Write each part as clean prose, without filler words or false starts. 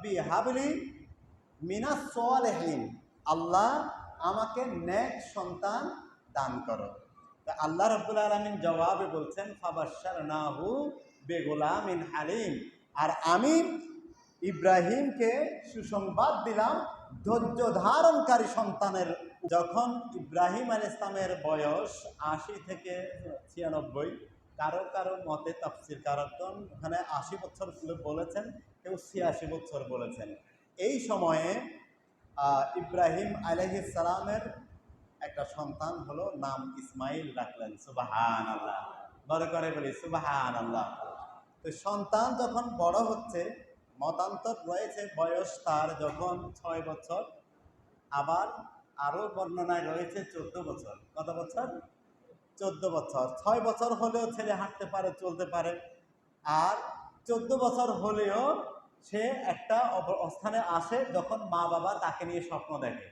রব্বি হাবলি মিনাস সালিহিন, আল্লাহ আমাকে নেক সন্তান দান করো। তা আল্লাহ রাব্বুল আলামিন জবাবে বলছেন ফাবাশশারনাহু বিগুলামিন হালিম, আর আমি ইব্রাহিমকে সুসংবাদ দিলাম ধৈর্য ধারণকারী সন্তানের। যখন ইব্রাহিম আলাইহিস সালামের বয়স ৮০ থেকে ৯৬, কারো কারো মতে তাফসীরকারগণ ওখানে ৮০ বছর বলেছেন, কেউ ৮৬ বছর বলেছেন। এই সময়ে ইব্রাহিম আলাইহিস সালামের একটা সন্তান হলো, নাম ইসমাইল রাখলেন। সুবহানাল্লাহ, বড় করে বলি সুবহানাল্লাহ। তো সন্তান যখন বড় হচ্ছে, মতান্তর রয়েছে বয়স তার যখন ৬ বছর, আবার আরও বর্ণনায় রয়েছে ১৪ বছর। কত বছর? ১৪ বছর। ৬ বছর হলেও ছেলে হাঁটতে পারে, চলতে পারে, আর ১৪ বছর হলেও সে একটা অবস্থানে আসে যখন মা বাবা তাকে নিয়ে স্বপ্ন দেখে।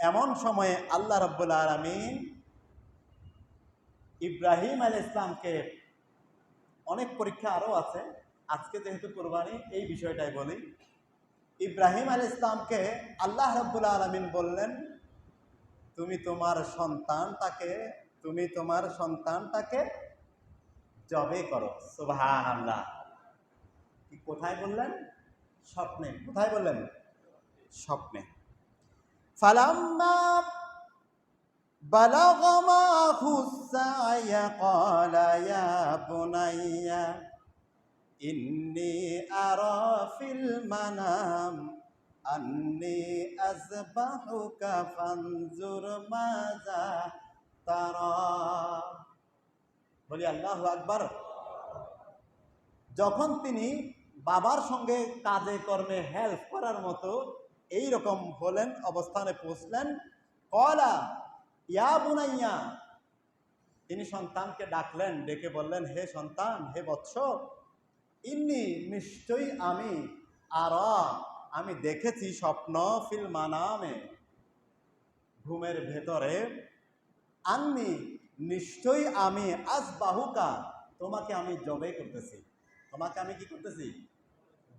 এমন সময়ে আল্লাহ রাব্বুল আলামিন ইব্রাহিম আলাইহিস সালামকে, অনেক পরীক্ষা আরও আছে, আজকে যেহেতু কুরবানি এই বিষয়টাই বলি। ইব্রাহিম আলাইহিস সালামকে আল্লাহ রাব্বুল আলামিন বললেন, তুমি তোমার সন্তানটাকে জবে করো। সুবহানাল্লাহ। কি কোথায় বললেন? স্বপ্নে। কোথায় বললেন? স্বপ্নে। ফালাম্মা বালাগা মাহু সায়া ক্বালা ইয়া বুনাইয়া ইন্নী আরা ফিল মানাম আন্নী আযবাহুকা ফানজুর মাযা তারা। বলি আল্লাহু আকবার। যখন তিনি বাবার সঙ্গে কাজে কর্মে হেল্প করার মতো এই রকম হলেন, অবস্থানে পৌঁছলেন, ক্বালা ইয়া বুনাইয়া, তিনি সন্তানকে ডাকলেন, ডেকে বললেন, হে সন্তান, হে বৎস, ইন্নী, নিশ্চয়ই আমি দেখেছি স্বপ্ন, ফিল মানামে, ঘুমের ভেতরে, আন্নী, নিশ্চয়ই আমি, আযবাহুকা, তোমাকে আমি জবে করতেছি। তোমাকে আমি কি করতেছি?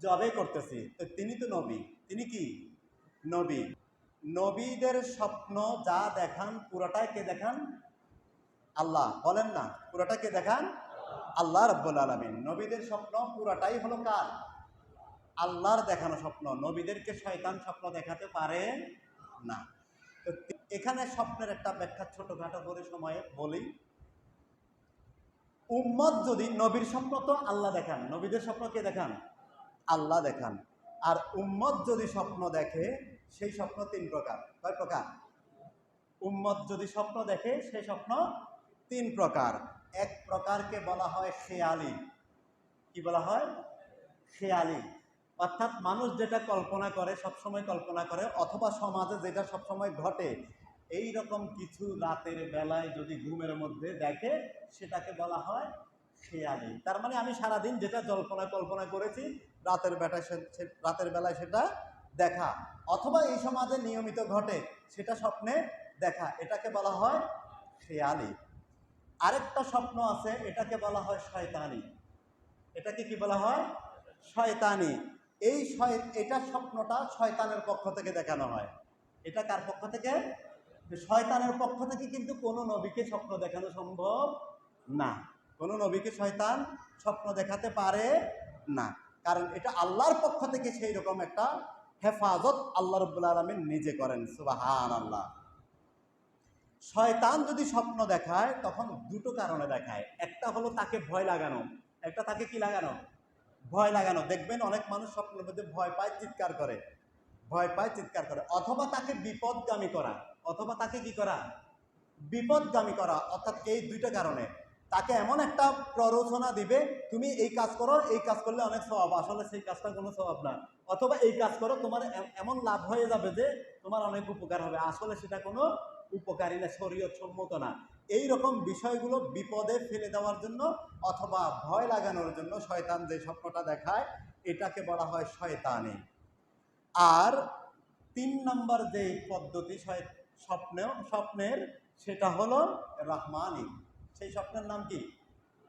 জবে করতেছি। তো তিনি তো নবী, তিনি কি নবী। নবীদের স্বপ্ন যা দেখান পুরোটাই কে দেখান? আল্লাহ। বলেন না, পুরোটা কে দেখান? আল্লাহ রাব্বুল আলামিন। নবীদের স্বপ্ন পুরোটাই হলো কার? আল্লাহর দেখানো স্বপ্ন। নবীদেরকে শয়তান স্বপ্ন দেখাতে পারে না। তো এখানে স্বপ্নের একটা ব্যাখ্যা ছোটখাটো করে সময়ে বলি। উম্মত যদি, নবীর স্বপ্ন তো আল্লাহ দেখান, নবীদের স্বপ্ন কে দেখান? আল্লাহ দেখান। আর উম্মত যদি স্বপ্ন দেখে, সেই স্বপ্ন ৩ প্রকার। কয় প্রকার? উম্মত যদি স্বপ্ন দেখে সেই স্বপ্ন ৩ প্রকার। এক প্রকারকে বলা হয় খেয়ালি। কি বলা হয়? খেয়ালি। অর্থাৎ মানুষ যেটা কল্পনা করে, সবসময় কল্পনা করে, অথবা সমাজে যেটা সবসময় ঘটে, এই রকম কিছু রাতের বেলায় যদি ঘুমের মধ্যে দেখে, সেটাকে বলা হয় খেয়ালি। তার মানে আমি সারাদিন যেটা কল্পনা করেছি, রাতের বেলায় সেটা দেখা, অথবা এই সমাজে নিয়মিত ঘটে, সেটা স্বপ্নে দেখা, এটাকে বলা হয় খেয়ালি। আরেকটা স্বপ্ন আছে, এটাকে বলা হয় শয়তানি। এটাকে কি বলা হয়? শয়তানি। এটা স্বপ্নটা শয়তানের পক্ষ থেকে দেখানো হয়। এটা কার পক্ষ থেকে? শয়তানের পক্ষ থেকে। কিন্তু কোনো নবীকে স্বপ্ন দেখানো সম্ভব না। কোনো নবীকে শয়তান স্বপ্ন দেখাতে পারে না, কারণ এটা আল্লাহর পক্ষ থেকে সেই রকম একটা হেফাজত আল্লাহ রাব্বুল আলামিন নিজে করেন। সুবহানাল্লাহ। শয়তান যদি স্বপ্ন দেখায়, তখন দুটো কারণে দেখায়। একটা হলো তাকে ভয় লাগানো, একটা তাকে কি লাগানো? ভয় লাগানো। দেখবেন অনেক মানুষ স্বপ্নের মধ্যে ভয় পায়, চিৎকার করে, অথবা তাকে বিপদগামী করা, অথবা তাকে কি করা? বিপদগামী করা। অর্থাৎ এই দুইটা কারণে তাকে এমন একটা প্ররোচনা দিবে, তুমি এই কাজ করো, এই কাজ করলে অনেক সওয়াব, আসলে সেই কাজটা কোনো সওয়াব না। অথবা এই কাজ করো, তোমার এমন লাভ হয়ে যাবে যে তোমার অনেক উপকার হবে, আসলে সেটা কোনো উপকারী না, শরীয়ত সম্মত না। এই রকম বিষয়গুলো বিপদে ফেলে দেওয়ার জন্য অথবা ভয় লাগানোর জন্য শয়তান যে স্বপ্নটা দেখায়, এটাকে বলা হয় শয়তানি। আর ৩ নম্বর যে পদ্ধতি স্বপ্নের, সেটা হলো রহমানি। সেই স্বপ্নের নাম কি?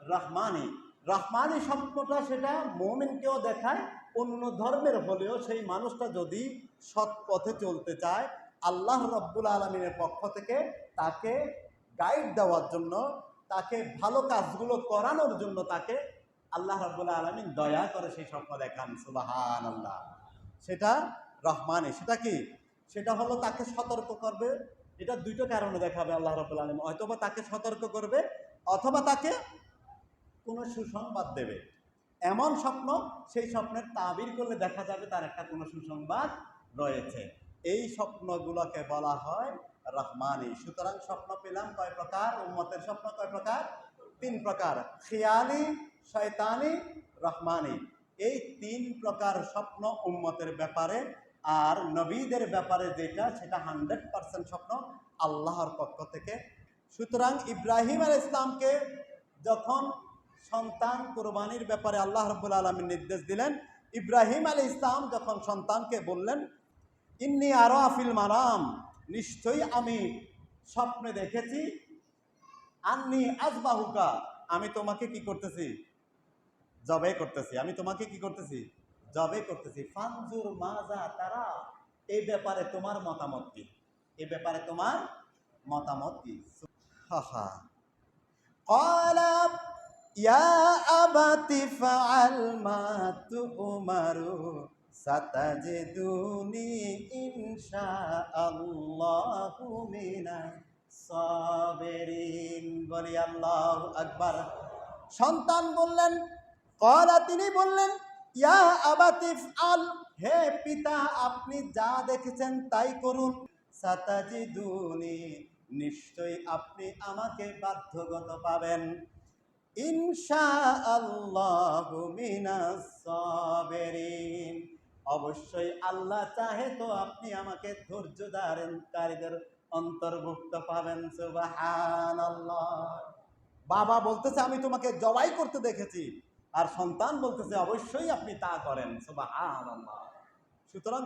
রহমানি। রহমানি স্বপ্নটা সেটা মুমিনকেও দেখায়, অন্য ধর্মের হলেও সেই মানুষটা যদি সৎ পথে চলতে চায়, আল্লাহ রব্বুল আলমিনের পক্ষ থেকে তাকে গাইড দেওয়ার জন্য, তাকে ভালো কাজগুলো করানোর জন্য তাকে আল্লাহ রব্বুল আলমিন দয়া করে সেই স্বপ্ন দেখান। সুবহানাল্লাহ। সেটা রহমানি। সেটা কি? সেটা হলো তাকে সতর্ক করবে। এটা দুইটা কারণে দেখাবে আল্লাহ রব্বুল আলমিন। হয়তোবা তাকে সতর্ক করবে, অথবা তাকে কোনো সুসংবাদ দেবে। এমন স্বপ্ন, সেই স্বপ্নের তাবির করলে দেখা যাবে তার একটা কোনো সুসংবাদ রয়েছে। এই স্বপ্নগুলোকে বলা হয় রহমানি। সুতরাং স্বপ্ন পেলাম কয় প্রকার? উম্মতের স্বপ্ন কয় প্রকার? 3 প্রকার: খেয়ালি, শয়তানি, রহমানি। এই 3 প্রকার স্বপ্ন উম্মতের ব্যাপারে। আর নবীদের ব্যাপারে যেটা, সেটা 100% স্বপ্ন আল্লাহর পক্ষ থেকে। সুতরাং ইব্রাহিম আলাইহিস সালামকে যখন সন্তান কুরবানির ব্যাপারে আল্লাহ রাব্বুল আলামিন নির্দেশ দিলেন, ইব্রাহিম আলাইহিস সালাম যখন সন্তানকে বললেন, ইন্নী আরা ফিল মানাম, নিশ্চয়ই আমি স্বপ্নে দেখেছি, আন্নী আযবাহুকা, আমি তোমাকে কি করতেছি? জবে করতেছি। আমি তোমাকে কি করতেছি? জবে করতেছি। ফানজুর মাজা তারা, এই ব্যাপারে তোমার মতামত কি? এই ব্যাপারে তোমার মতামত কি? হা قال يا أبت فعل ما تؤمر ستجدني إن شاء الله من الصابرين। বলি আল্লাহু আকবার। সন্তান বললেন, কলা, তিনি বললেন, ইয়া আবাতি ফআল, হে পিতা আপনি যা দেখেছেন তাই করুন। সাতাজিদুনি, নিশ্চয়ই আপনি আমাকে বাধ্যগত পাবেন। ইনশাআল্লাহু মিনাস সাবিরিন, অবশ্যই আল্লাহ চাহে তো আপনি আমাকে ধৈর্য ধারণকারীদের অন্তর্ভুক্ত পাবেন। সুবহানাল্লাহ। বাবা বলতেছে আমি তোমাকে জবাই করতে দেখেছি, আর সন্তান বলতেছে অবশ্যই আপনি তা করেন। সুবহানাল্লাহ। সুতরাং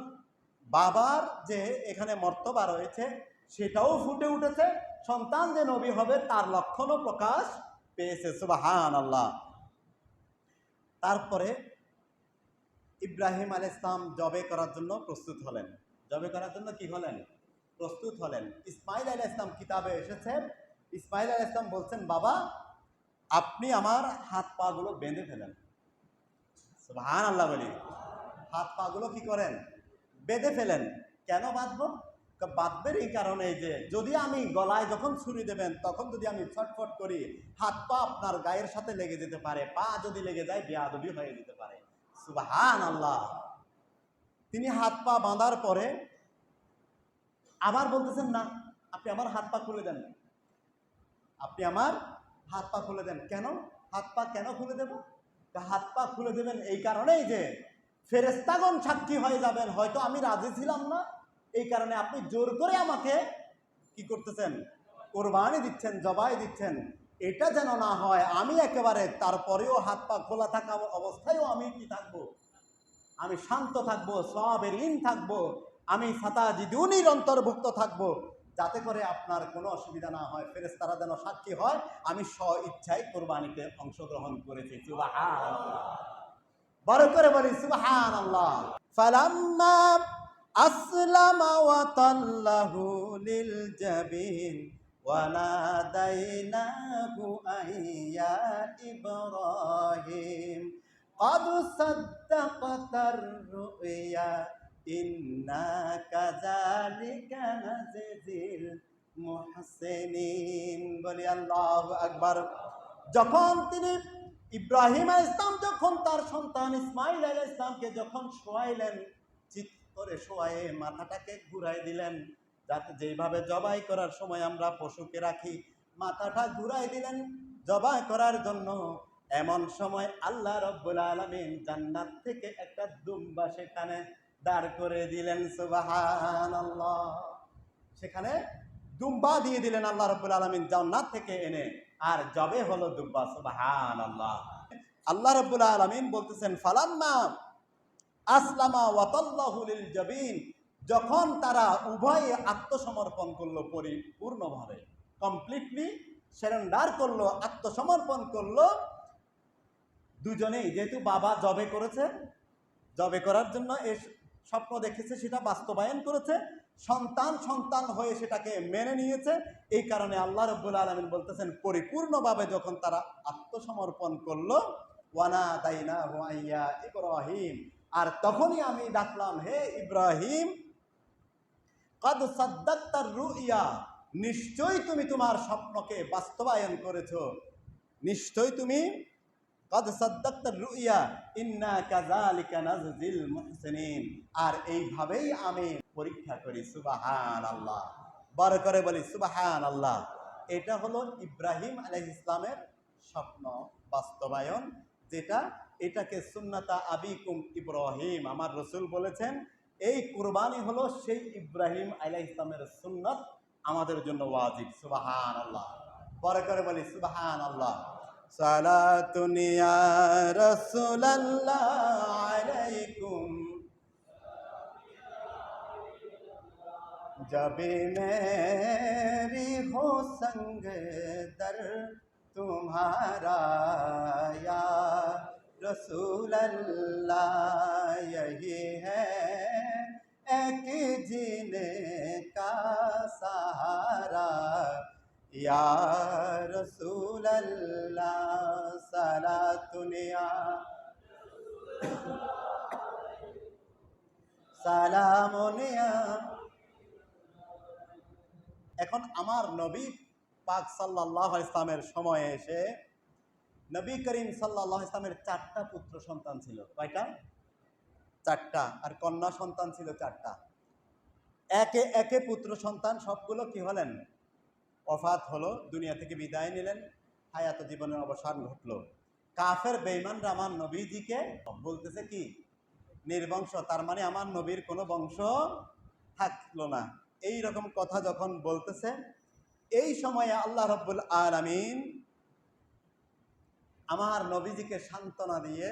বাবার যে এখানে মর্তবা রয়েছে সেটাও ফুটে উঠেছে, সন্তান যে নবী হবে তার লক্ষণও প্রকাশ পেয়েছে। সুবহানাল্লাহ। তারপরে ইব্রাহিম আলাইহিস সালাম জবে করার জন্য প্রস্তুত হলেন। জবে করার জন্য কি হলেন? প্রস্তুত হলেন। ইসমাইল আলাইহিস সালাম কিতাবে এসেছে, ইসমাইল আলাইহিস সালাম বলছেন, বাবা আপনি আমার হাত পা গুলো বেঁধে ফেলেন। সুবহানাল্লাহ বলি। হাত পা গুলো কি করেন? বেঁধে ফেলেন। কেন বাঁধবো? বাঁধবেন এই কারণে যে যদি আমি গলায় যখন ছুরি দেবেন তখন যদি আমি ছটফট করি, হাত পা আপনার গায়ের সাথে লেগে যেতে পারে, পা যদি লেগে যায় বেয়াদবি হয়ে যেতে পারে। সুবহানাল্লাহ। তিনি হাত পা বাঁধার পরে আবার বলতেছেন, না আপনি আমার হাত পা খুলে দেন, আপনি আমার হাত পা খুলে দেন। কেন? হাত পা কেন খুলে দেব? হাত পা খুলে দেবেন এই কারণেই যে ফেরেশতাগণ সাক্ষী হয়ে যাবেন, হয়তো আমি রাজি ছিলাম না, এই কারণে আপনি জোর করে আমাকে কি করতেছেন? কোরবানি দিচ্ছেন, জবাই দিচ্ছেন। এটা যেন না হয়, আমি একেবারে তারপরেও হাত পা খোলা থাকা অবস্থায়ও আমি কি থাকবো? আমি শান্ত থাকবো, সাবিরিন থাকবো, আমি সাতাজিদুনির অন্তর্ভুক্ত থাকবো, যাতে করে আপনার কোনো অসুবিধা না হয়। ফেরেশতারা যেন সাক্ষী হয় আমি স্ব ইচ্ছায় কোরবানিতে অংশগ্রহণ করেছি। সুবহানাল্লাহ। বড় করে বলি সুবহানাল্লাহ। ফালাম্মা আসলামা ওয়া তাল্লাহু লিল জাবিন ওয়া নাদাইনাহু আইয়া ইব্রাহিম قد صدقت الرؤيا إنا كذلك نجزي المحسنين। বলি আল্লাহু আকবার। যখন তিনি ইব্রাহিম আলাইহিস সালাম যখন তার সন্তান ইসমাইল আলাইহিস সালামকে যখন শোয়াইলেন, চিৎ করে শোয়ায়ে মাথাটাকে ঘুরাই দিলেন, যাতে যেভাবে জবাই করার সময় আমরা পশুকে রাখি, মাথাটা ঘুরাই দিলেন জবাই করার জন্য। এমন সময় আল্লাহ রব্বুল আলামিন জান্নাত থেকে একটা দুম্বা সেখানে দাঁড় করে দিলেন। সুবহানাল্লাহ। সেখানে দুম্বা দিয়ে দিলেন আল্লাহ রব্বুল আলামিন জান্নাত থেকে এনে, আর জবে হলো দুম্বা। সুবহানাল্লাহ। আল্লাহ রব্বুল আলামিন বলতেছেন, ফালাম্মা আসলামা ওয়া তাল্লাহু লিল জাবিন, যখন তারা উভয়ে আত্মসমর্পণ করলো, পরিপূর্ণভাবে কমপ্লিটলি সারেন্ডার করলো, আত্মসমর্পণ করলো, দুজনেই যেহেতু বাবা জবে করেছে, জবে করার জন্য এই স্বপ্ন দেখেছে, সেটা বাস্তবায়ন করেছে, সন্তান সন্তান হয়ে সেটাকে মেনে নিয়েছে। এই কারণে আল্লাহ রাব্বুল আলামিন বলতেছেন, পরিপূর্ণভাবে যখন তারা আত্মসমর্পণ করলো, ওয়ানা দাইনা হুয়াইয়া ইব্রাহিম, আর তখনই আমি ডাকলাম, হে ইব্রাহিম, কাদ সাদ্দাক্তার রুইয়া, নিশ্চয়ই তুমি তোমার স্বপ্নকে বাস্তবায়ন করেছো, নিশ্চয়ই তুমি কাদ সাদ্দাক্তার রুইয়া ইন্না কাযালিকা নাজজিল মুহসিনিন, আর এইভাবেই আমি পরীক্ষা করি। সুবহানাল্লাহ, বড় করে বলি সুবহানাল্লাহ। এটা হলো ইব্রাহিম আলাইহিস ইসলামের স্বপ্ন বাস্তবায়ন, যেটা এটাকে সুন্নাতা আবিকুম ইব্রাহিম, আমার রসুল বলেছেন এই কুরবানি হলো সেই ইব্রাহিম আলাইহিস ইসলামের সুন্নাত, আমাদের জন্য ওয়াজিব। সুবহানাল্লাহ, বড় করে বলি সুবহানাল্লাহ। সালাতুন ইয়া রাসূলুল্লাহ আলাইকুম, जबी मेरी हो संग दर तुम्हारा या रसूल अल्लाह, यही है एक जीने का सहारा या रसूल अल्लाह, सलातुनिया सालामुनिया। এখন আমার নবী পাক সাল্লাল্লাহু আলাইহি ইসলামের সময়ে এসে নবী করিম সাল্লাল্লাহু আলাইহি ইসলামের 4টা পুত্র সন্তান ছিল। কয়টা? 4টা। আর কন্যা সন্তান ছিল 4টা। একে একে পুত্র সন্তান সবগুলো কি হলেন? ওফাত হলো, দুনিয়া থেকে বিদায় নিলেন, হায়াত জীবনের অবসান ঘটলো। কাফের বেঈমানরা আমার নবীজিকে বলতেছে কি? নির্বংশ, তার মানে আমার নবীর কোনো বংশ থাকলো না, এই রকম কথা যখন বলতেছে, এই সময়ে আল্লাহ রাব্বুল আলামিন আমার নবীজিকে সান্ত্বনা দিয়ে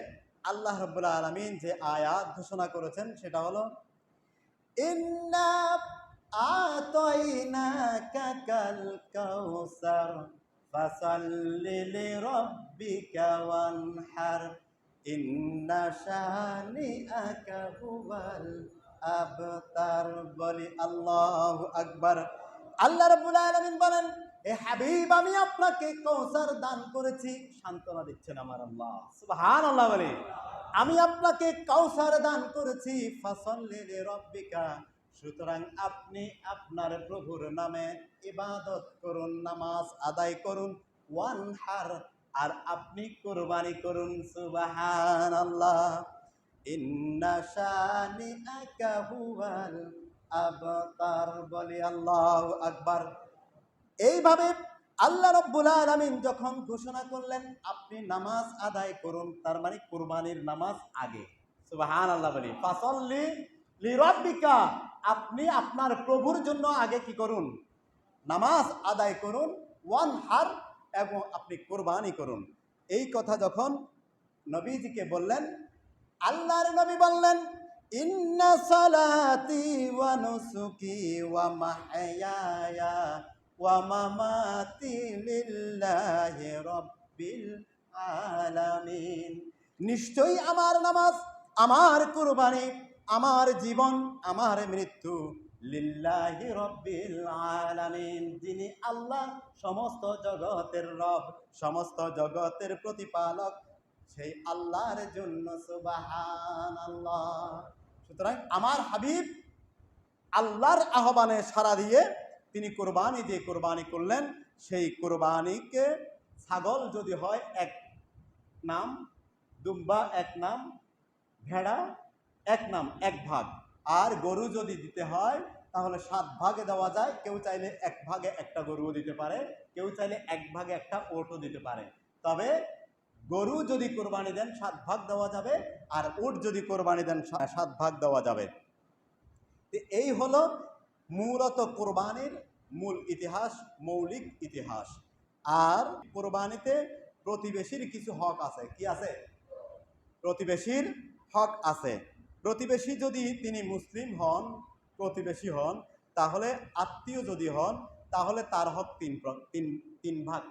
আল্লাহ রাব্বুল আলামিন যে আয়াত ঘোষণা করেছেন সেটা হলো, ইন্না আতাইনাকা কাল কাউসার ফাসাল্লি লিরাব্বিকা ওয়ানহার ইন্না শানিআকা হুয়াল আবতার। বলি আল্লাহু আকবার। আল্লাহ রাব্বুল আলামিন বলেন, হে হাবিব, আমি আপনাকে কৌসার দান করেছি। সান্ত্বনা দিচ্ছেন আমার আল্লাহ, সুবহানাল্লাহ বলি। আমি আপনাকে কাউসার দান করেছি, ফাসাল্লি লিরাব্বিকা, সুতরাং আপনি আপনার প্রভুর নামে ইবাদত করুন, নামাজ আদায় করুন, ওয়ানহার, আর আপনি কুরবানি করুন। সুবহানাল্লাহ। ইন্না শানিআকা হুয়াল আবতার। বলি আল্লাহু আকবার। এইভাবে আল্লাহ রাব্বুল আলামিন যখন ঘোষণা করলেন আপনি নামাজ আদায় করুন, তার মানে কুরবানির নামাজ আগে। সুবহানাল্লাহ বলি। ফাসাল্লি লিরাব্বিকা, আপনি আপনার প্রভুর জন্য আগে কি করুন? নামাজ আদায় করুন, ওয়ানহার, এবং আপনি কুরবানি করুন। এই কথা যখন নবীজিকে বললেন, আল্লাহর নবী বললেন, ইন্না সালাতি ওয়া নুসুকি ওয়া মাহইয়ায়া ওয়া মামাতি লিল্লাহি রাব্বিল আলামিন, নিশ্চয়ই আমার নামাজ, আমার কুরবানি, আমার জীবন, আমার মৃত্যু লিল্লাহি রাব্বিল আলামিন, যিনি আল্লাহ, সমস্ত জগতের রব, সমস্ত জগতের প্রতিপালক, সেই আল্লাহর জন্য। সুবহানাল্লাহ। সুতরাং আমার হাবিব আল্লাহর আহ্বানে সাড়া দিয়ে তিনি কুরবানি যে কুরবানি করলেন, সেই কুরবানিকে ছাগল যদি হয় এক নাম, দুম্বা এক নাম, ভেড়া এক নাম, এক ভাগ, আর গরু যদি দিতে হয় তাহলে 7 ভাগে দেওয়া যায়। কেউ চাইলে 1 ভাগে একটা গরুও দিতে পারে, কেউ চাইলে 1 ভাগে একটা ওটও দিতে পারে। তবে গরু যদি কোরবানি দেন 7 ভাগ দেওয়া যাবে, আর উট যদি কোরবানি দেন 7 ভাগ দেওয়া যাবে। এই হলো মূলত কোরবানির মূল ইতিহাস, মৌলিক ইতিহাস। আর কোরবানিতে প্রতিবেশীর কিছু হক আছে। কি আছে? প্রতিবেশীর হক আছে। প্রতিবেশী যদি তিনি মুসলিম হন, প্রতিবেশী হন, তাহলে আত্মীয় যদি হন, তাহলে তার হক 3 ভাগ।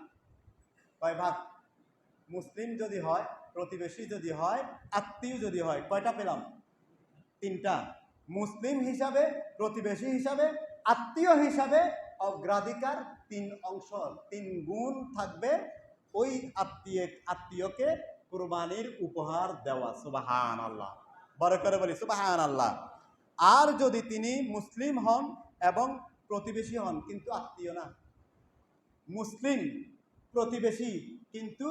কয় ভাগ? মুসলিম যদি হয়, প্রতিবেশী যদি হয়, আত্মীয় যদি হয়, কয়টা পেলাম? তিনটা। মুসলিম হিসাবে, প্রতিবেশী হিসাবে, আত্মীয় হিসাবে অগ্রাধিকার 3 অংশ, 3 গুণ থাকবে ওই আত্মীয়কে কুরবানির উপহার দেওয়া। সুবহানাল্লাহ, বড় করে বলি সুবহানাল্লাহ। আর যদি তিনি মুসলিম হন এবং প্রতিবেশী হন কিন্তু আত্মীয় না, মুসলিম প্রতিবেশী কিন্তু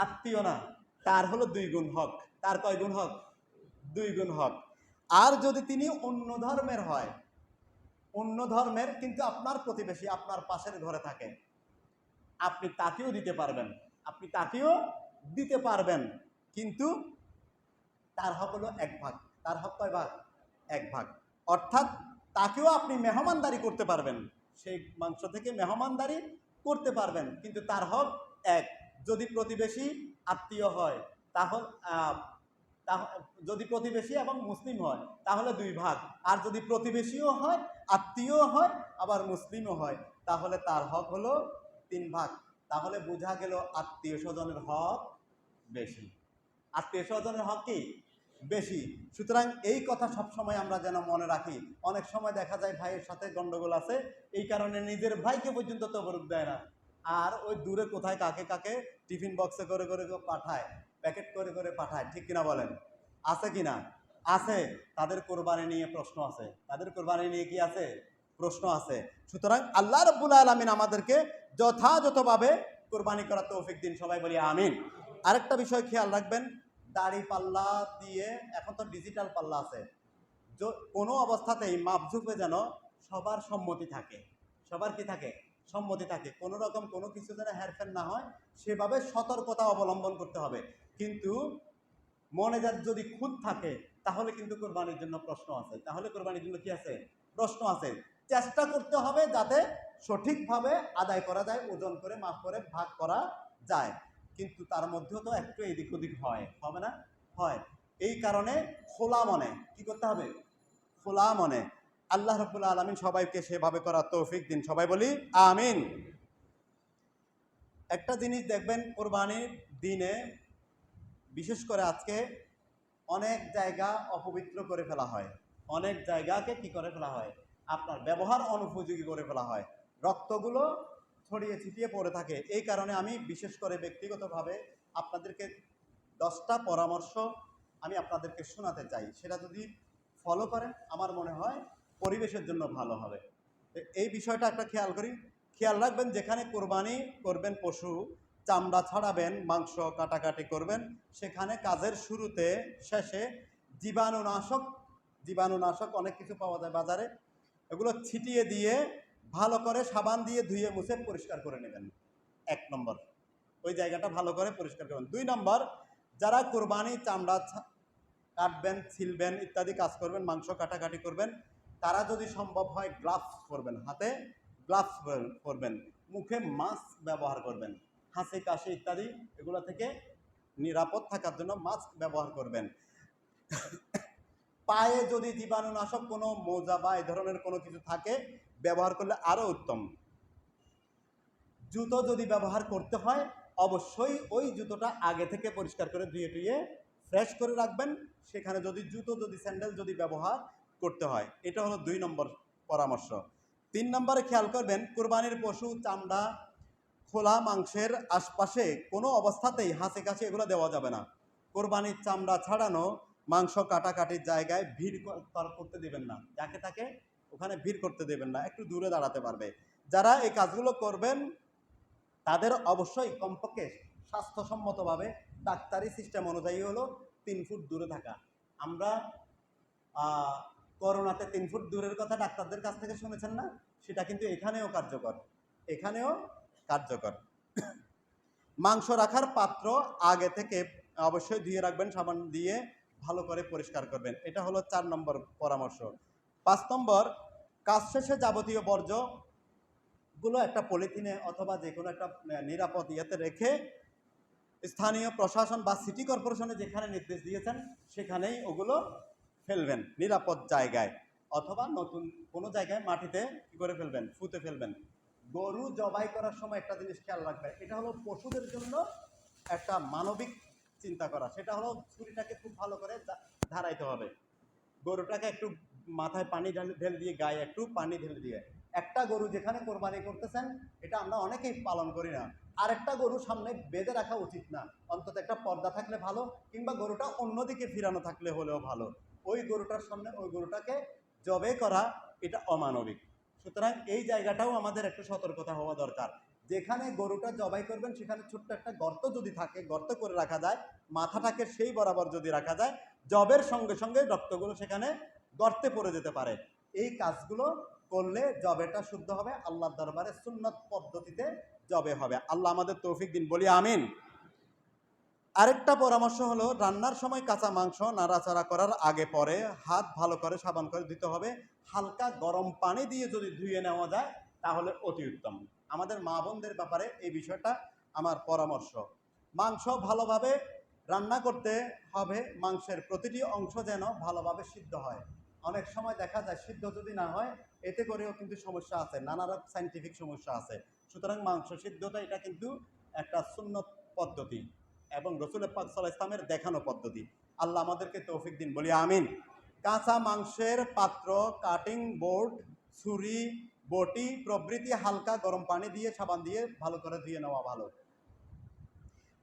আত্মীয় না, তার হলো 2 গুণ হক। তার কয় গুণ হক? 2 গুণ হক। আর যদি তিনি অন্য ধর্মের হয়, অন্য ধর্মের কিন্তু আপনার প্রতিবেশী, আপনার পাশের ঘরে থাকে, আপনি তাকেও দিতে পারবেন, আপনি তাকেও দিতে পারবেন, কিন্তু তার হক হলো 1 ভাগ। তার হক কয় ভাগ? 1 ভাগ। অর্থাৎ তাকেও আপনি মেহমানদারি করতে পারবেন, সেই মাংস থেকে মেহমানদারি করতে পারবেন, কিন্তু তার হক 1। যদি প্রতিবেশী আত্মীয় হয় তাহলে যদি প্রতিবেশী এবং মুসলিম হয় তাহলে 2 ভাগ। আর যদি প্রতিবেশীও হয়, আত্মীয় হয়, আবার মুসলিমও হয়, তাহলে তার হক হলো 3 ভাগ। তাহলে বোঝা গেল আত্মীয় স্বজনের হক বেশি। আত্মীয় স্বজনের হক কি? বেশি। সুতরাং এই কথা সবসময় আমরা যেন মনে রাখি। অনেক সময় দেখা যায় ভাইয়ের সাথে গন্ডগোল আছে, এই কারণে নিজের ভাইকে পর্যন্ত তবরুক দেয় না, আর ওই দূরে কোথায় কাকে কাকে টিফিন বক্সে করে করে পাঠায়, প্যাকেট করে করে পাঠায়। ঠিক কিনা বলেন? আছে কিনা? আছে। তাদের কোরবানি নিয়ে প্রশ্ন আছে, তাদের কোরবানি নিয়ে কি আছে? প্রশ্ন আছে। সুতরাং আল্লাহ রাব্বুল আলামিন আমাদেরকে যথাযথভাবে কোরবানি করার তৌফিক দিন। সবাই বলি আমিন। আরেকটা বিষয় খেয়াল রাখবেন, দাড়ি পাল্লা দিয়ে, এখন তো ডিজিটাল পাল্লা আছে, কোনো অবস্থাতেই মাপঝুপে যেন সবার সম্মতি থাকে। সবার কি থাকে? সম্মতি থাকে। কোনো রকম কোনো কিছু যেন হেরফের না হয়, সেভাবে সতর্কতা অবলম্বন করতে হবে। কিন্তু মনে যদি খুঁত থাকে তাহলে কিন্তু কোরবানির জন্য প্রশ্ন আছে, তাহলে কোরবানির জন্য কি আছে? প্রশ্ন আছে। চেষ্টা করতে হবে যাতে সঠিকভাবে আদায় করা যায়, ওজন করে মাপ করে ভাগ করা যায়, কিন্তু তার মধ্যেও তো একটু এদিক ওদিক হয়, হবে না? হয়। এই কারণে খোলা মনে কি করতে হবে? খোলা মনে। আল্লাহ রাব্বুল আলামিন সবাইকে সেভাবে করার তৌফিক দিন। সবাই বলি আমিন। একটা জিনিস দেখবেন, কোরবানির দিনে বিশেষ করে আজকে অনেক জায়গা অপবিত্র করে ফেলা হয়, অনেক জায়গাকে কি করে ফেলা হয়? আপনার ব্যবহার অনুপযোগী করে ফেলা হয়, রক্তগুলো ছড়িয়ে ছিটিয়ে পড়ে থাকে। এই কারণে আমি বিশেষ করে ব্যক্তিগতভাবে আপনাদেরকে 10টা পরামর্শ আমি আপনাদেরকে শোনাতে চাই। সেটা যদি ফলো করেন আমার মনে হয় পরিবেশের জন্য ভালো হবে। এই বিষয়টা একটা খেয়াল রাখবেন, যেখানে কোরবানি করবেন পশু, চামড়া ছাড়াবেন, মাংস কাটাকাটি করবেন, সেখানে কাজের শুরুতে শেষে জীবাণুনাশক অনেক কিছু পাওয়া যায় বাজারে, এগুলো ছিটিয়ে দিয়ে ভালো করে সাবান দিয়ে ধুয়ে মুছে পরিষ্কার করে নেবেন। 1 নম্বর, ওই জায়গাটা ভালো করে পরিষ্কার করবেন। 2 নম্বর, যারা কোরবানি চামড়া কাটবেন, ছিলবেন ইত্যাদি কাজ করবেন, মাংস কাটাকাটি করবেন, তারা যদি সম্ভব হয় গ্লাভস পরবেন, হাতে গ্লাভস পরবেন, মুখে মাস্ক ব্যবহার করবেন, হাসি কাশি ইত্যাদি এগুলো থেকে নিরাপদ থাকার জন্য মাস্ক ব্যবহার করবেন। পায়ে যদি জীবাণুনাশক কোনো মোজা বা এই ধরনের কোনো কিছু থাকে ব্যবহার করলে আরও উত্তম। জুতো যদি ব্যবহার করতে হয় অবশ্যই ওই জুতোটা আগে থেকে পরিষ্কার করে ধুয়ে টুয়ে ফ্রেশ করে রাখবেন, সেখানে যদি স্যান্ডেল যদি ব্যবহার করতে হয়। এটা হলো 2 নম্বর পরামর্শ। 3 নম্বরে খেয়াল করবেন, কোরবানির পশু চামড়া খোলা মাংসের আশপাশে কোনো অবস্থাতেই হাসি কাশি এগুলো দেওয়া যাবে না। কোরবানির চামড়া ছাড়ানো মাংস কাটাকাটির জায়গায় ভিড় করতে দেবেন না, যাকে তাকে ওখানে ভিড় করতে দেবেন না, একটু দূরে দাঁড়াতে পারবে। যারা এই কাজগুলো করবেন তাদের অবশ্যই কমপক্ষে স্বাস্থ্যসম্মতভাবে ডাক্তারি সিস্টেম অনুযায়ী হলো 3 ফুট দূরে থাকা। আমরা করোনাতে 3 ফুট দূরের কথা ডাক্তারদের কাছ থেকে শুনেছেন না? সেটা কিন্তু এখানেও কার্যকর। মাংস রাখার পাত্র আগে থেকে অবশ্যই ধুয়ে রাখবেন, সাবান দিয়ে ভালো করে পরিষ্কার করবেন। এটা হলো 4 নম্বর পরামর্শ। 5 নম্বর, কাজ শেষে যাবতীয় বর্জ্যগুলো একটা পলিথিনে অথবা যে কোনো একটা নিরাপদ ইয়েতে রেখে স্থানীয় প্রশাসন বা সিটি কর্পোরেশনে যেখানে নির্দেশ দিয়েছেন সেখানেই ওগুলো ফেলবেন, নিরাপদ জায়গায়, অথবা নতুন কোনো জায়গায় মাটিতে কী করে ফেলবেন? পুঁতে ফেলবেন। গরু জবাই করার সময় একটা জিনিস খেয়াল রাখবেন, এটা হলো পশুদের জন্য একটা মানবিক চিন্তা করা, সেটা হলো ছুরিটাকে খুব ভালো করে ধারাইতে হবে। গরুটাকে একটু মাথায় পানি ঢেলে দিয়ে, গায়ে একটু পানি ঢেলে দিয়ে, একটা গরু যেখানে কোরবানি করতেছেন, এটা আমরা অনেকেই পালন করি না, আরেকটা গরু সামনে বেঁধে রাখা উচিত না, অন্তত একটা পর্দা থাকলে ভালো, কিংবা গরুটা অন্যদিকে ফিরানো থাকলে হলেও ভালো। ওই গরুটার সামনে ওই গরুটাকে জবে করা এটা অমানবিক। সুতরাং এই জায়গাটাও আমাদের একটু সতর্কতা হওয়া দরকার। যেখানে গরুটা জবাই করবেন সেখানে ছোট্ট একটা গর্ত যদি থাকে, গর্ত করে রাখা যায়, মাথাটাকে সেই বরাবর যদি রাখা যায়, জবের সঙ্গে সঙ্গে রক্তগুলো সেখানে গর্তে পড়ে যেতে পারে। এই কাজগুলো করলে জবেটা শুদ্ধ হবে, আল্লাহর দরবারে সুন্নত পদ্ধতিতে জবে হবে। আল্লাহ আমাদের তৌফিক দিন, বলি আমিন। আরেকটা পরামর্শ হলো, রান্নার সময় কাঁচা মাংস নাড়াচাড়া করার আগে পরে হাত ভালো করে সাবান করে দিতে হবে। হালকা গরম পানি দিয়ে যদি ধুয়ে নেওয়া যায় তাহলে অতি উত্তম। আমাদের মা বোনদের ব্যাপারে এই বিষয়টা আমার পরামর্শ। মাংস ভালোভাবে রান্না করতে হবে, মাংসের প্রতিটি অংশ যেন ভালোভাবে সিদ্ধ হয়। অনেক সময় দেখা যায় সিদ্ধ যদি না হয়, এতে করেও কিন্তু সমস্যা আছে, নানা রকম সাইন্টিফিক সমস্যা আছে। সুতরাং মাংস সিদ্ধটা এটা কিন্তু একটা সুন্নত পদ্ধতি এবং রসুল পাক সাল্লাল্লাহু আলাইহি ওয়াসাল্লামের দেখানো পদ্ধতি। আল্লাহ আমাদেরকে তৌফিক দিন, বলি আমিন। কাঁচা মাংসের পাত্র, কাটিং বোর্ড, ছুরি, বটি প্রভৃতি হালকা গরম পানি দিয়ে সাবান দিয়ে ভালো করে ধুয়ে নেওয়া ভালো।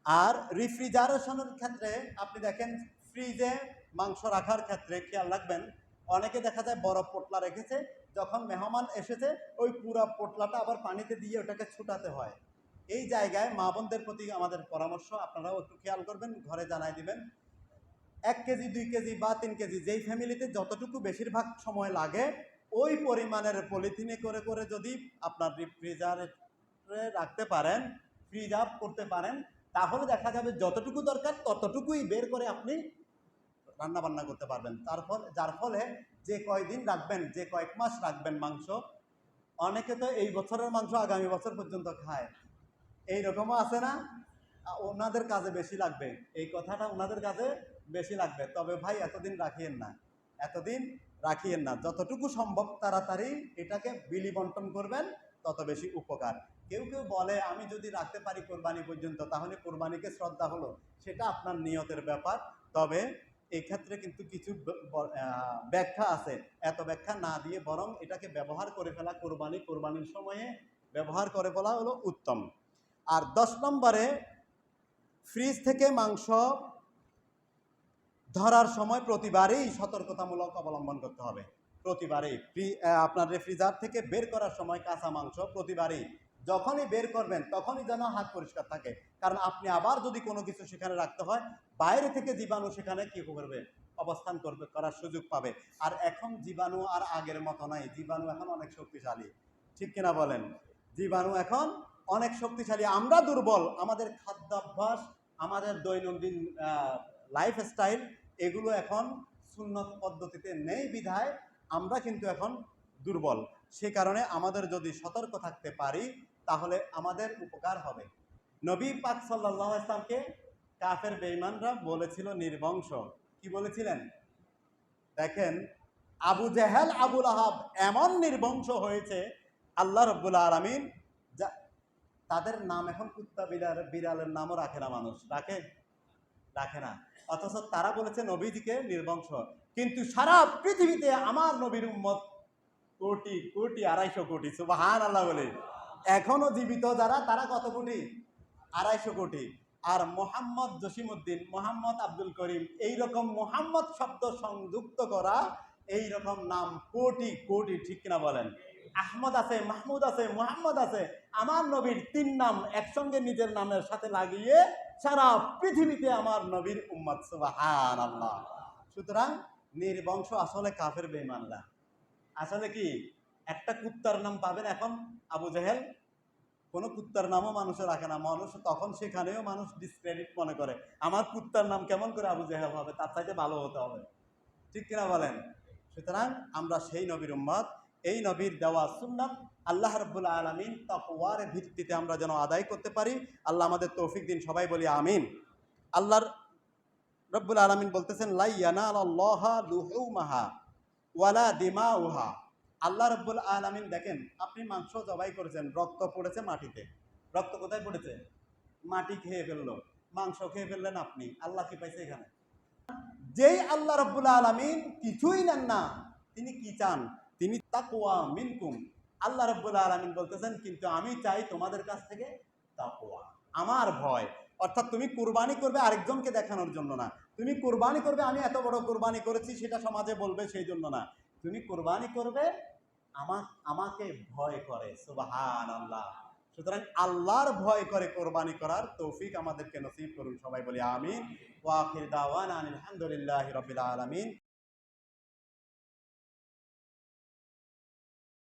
আর রেফ্রিজারেশনের ক্ষেত্রে আপনি দেখেন, ফ্রিজে মাংস রাখার ক্ষেত্রে খেয়াল রাখবেন, অনেকে দেখা যায় বরফ পোটলা রেখেছে, যখন মেহমান এসেছে ওই পুরো পোটলাটা আবার পানিতে দিয়ে ওটাকে ছুটাতে হয়। এই জায়গায় মা বোনদের প্রতি আমাদের পরামর্শ, আপনারাও একটু খেয়াল করবেন, ঘরে জানাই দিবেন। 1 কেজি 2 কেজি বা 3 কেজি যেই ফ্যামিলিতে যতটুকু বেশিরভাগ সময় লাগে, ওই পরিমাণের পলিথিনে করে করে যদি আপনার রেফ্রিজারে রাখতে পারেন, ফ্রিজ আপ করতে পারেন, তাহলে দেখা যাবে যতটুকু দরকার ততটুকুই বের করে আপনি রান্না বান্না করতে পারবেন। যার ফলে যে কয়দিন রাখবেন, যে কয়েক মাস রাখবেন মাংস, অনেকে তো এই বছরের মাংস আগামী বছর পর্যন্ত খায়, এইরকমও আছে না? ওনাদের কাজে বেশি লাগবে, এই কথাটা ওনাদের কাজে বেশি লাগবে। তবে ভাই এতদিন রাখিয়েন না, এতদিন রাখিয়েন না, যতটুকু সম্ভব তাড়াতাড়ি এটাকে বিলি বন্টন করবেন, তত বেশি উপকার। কেউ কেউ বলে আমি যদি রাখতে পারি কোরবানি পর্যন্ত তাহলে কোরবানিকে শ্রদ্ধা হলো, সেটা আপনার নিয়তের ব্যাপার। তবে এক্ষেত্রে কিন্তু কিছু ব্যাখ্যা আছে, এত ব্যাখ্যা না দিয়ে বরং এটাকে ব্যবহার করে ফেলা, কোরবানির সময়ে ব্যবহার করে ফেলা হলো উত্তম। আর 10 নম্বরে, ফ্রিজ থেকে মাংস ধরার সময় প্রতিবারেই সতর্কতামূলক অবলম্বন করতে হবে। প্রতিবারেই আপনার রেফ্রিজার থেকে বের করার সময় কাঁচা মাংস প্রতিবারেই যখনই বের করবেন তখনই যেন হাত পরিষ্কার থাকে, কারণ আপনি আবার যদি কোনো কিছু সেখানে রাখতে হয়, বাইরে থেকে জীবাণু সেখানে কি করবে, অবস্থান করার সুযোগ পাবে। আর এখন জীবাণু আর আগের মতো নাই, জীবাণু এখন অনেক শক্তিশালী, ঠিক কিনা বলেন? জীবাণু এখন অনেক শক্তিশালী, আমরা দুর্বল, আমাদের খাদ্যাভ্যাস, আমাদের দৈনন্দিন লাইফস্টাইল এগুলো এখন সুন্নত পদ্ধতিতে নেই বিধায় আমরা কিন্তু এখন দুর্বল। সে কারণে আমাদের যদি সতর্ক থাকতে পারি তাহলে আমাদের উপকার হবে। নবী পাক সাল্লাল্লাহু আলাইহি ওয়াসাল্লামকে কাফের বেঈমানরা বলেছিল নির্বংশ। কি বলেছিলেন? দেখেন, আবু জেহেল, আবু লাহাব এমন নির্বংশ হয়েছে, আল্লাহ রাব্বুল আলামিন তাদের নাম এখন কুত্তা বিড়ালের নামও রাখে না, মানুষ রাখে না, অথচ তারা বলেছে নবীজিকে নির্বংশ। কিন্তু সারা পৃথিবীতে আমার নবীর উম্মত কোটি কোটি, 250 কোটি, সুবহানাল্লাহ বলে, এখনো জীবিত যারা, তারা কত কোটি? 250 কোটি। আর মোহাম্মদ জসিমউদ্দিন, মোহাম্মদ আব্দুল করিম, এইরকম মোহাম্মদ শব্দ সংযুক্ত করা এইরকম নাম কোটি কোটি, ঠিক কিনা বলেন? আহমদ আছে, মাহমুদ আছে, মোহাম্মদ আছে, আমার নবীর 3 নাম একসঙ্গে নিজের নামের সাথে লাগিয়ে সারা পৃথিবীতে আমার নবীর উম্মত, সুবহানাল্লাহ। সুতরাং নির্বংশ আসলে কাফের বেঈমানরা। আসলে কি, একটা কুত্তার নাম পাবেন এখন, আবু জেহেল, কোনো কুত্তার নামও মানুষে রাখে না, মানুষ তখন সেখানেও মানুষ ডিসক্রেডিট মনে করে, আমার কুত্তার নাম কেমন করে আবু জেহেল হবে, তার চাইতে ভালো হতে হবে, ঠিক কিনা বলেন? সুতরাং আমরা সেই নবীর উম্মত, এই নবীর দেওয়া সুন্নাত আল্লাহ রাব্বুল আলামিন তাকওয়ার ভিত্তিতে আমরা যেন আদায় করতে পারি। আল্লাহ আমাদের তৌফিক দিন, সবাই বলি আমিন। আল্লাহর রাব্বুল আলামিন বলতেছেন, লা ইয়ানালাল্লাহা লুহুমাহা ওয়ালা দিমাউহা। আল্লাহ রাব্বুল আলামিন দেখেন, আপনি মাংস জবাই করেছেন, রক্ত পড়েছে মাটিতে, রক্ত কোথায় পড়েছে? মাটি খেয়ে ফেললো। মাংস খেয়ে ফেললেন আপনি, আল্লাহ কি পাইছে এখানে? যেই আল্লাহ রাব্বুল আলামিন কিছুই নেন না, তিনি কি চান? তিনি তাকওয়া মিনকুম। আল্লাহ রাব্বুল আলামিন বলতেছেন কিন্তু আমি চাই তোমাদের কাছ থেকে তাকওয়া, আমার ভয়। অর্থাৎ তুমি কুরবানি করবে আরেকজনকে দেখানোর জন্য না, তুমি কুরবানি করবে আমি এত বড় কুরবানি করেছি সেটা সমাজে বলবে সেই জন্য না, তুমি কুরবানি করবে আমাকে ভয় করে। সুবহানাল্লাহ। সুতরাং আল্লাহর ভয় করে কোরবানি করার তৌফিক আমাদেরকে নসিব করুন, সবাই বলি আমিন। ওয়া আখির দাওয়ানা আলহামদুলিল্লাহি রাব্বিল আলামিন।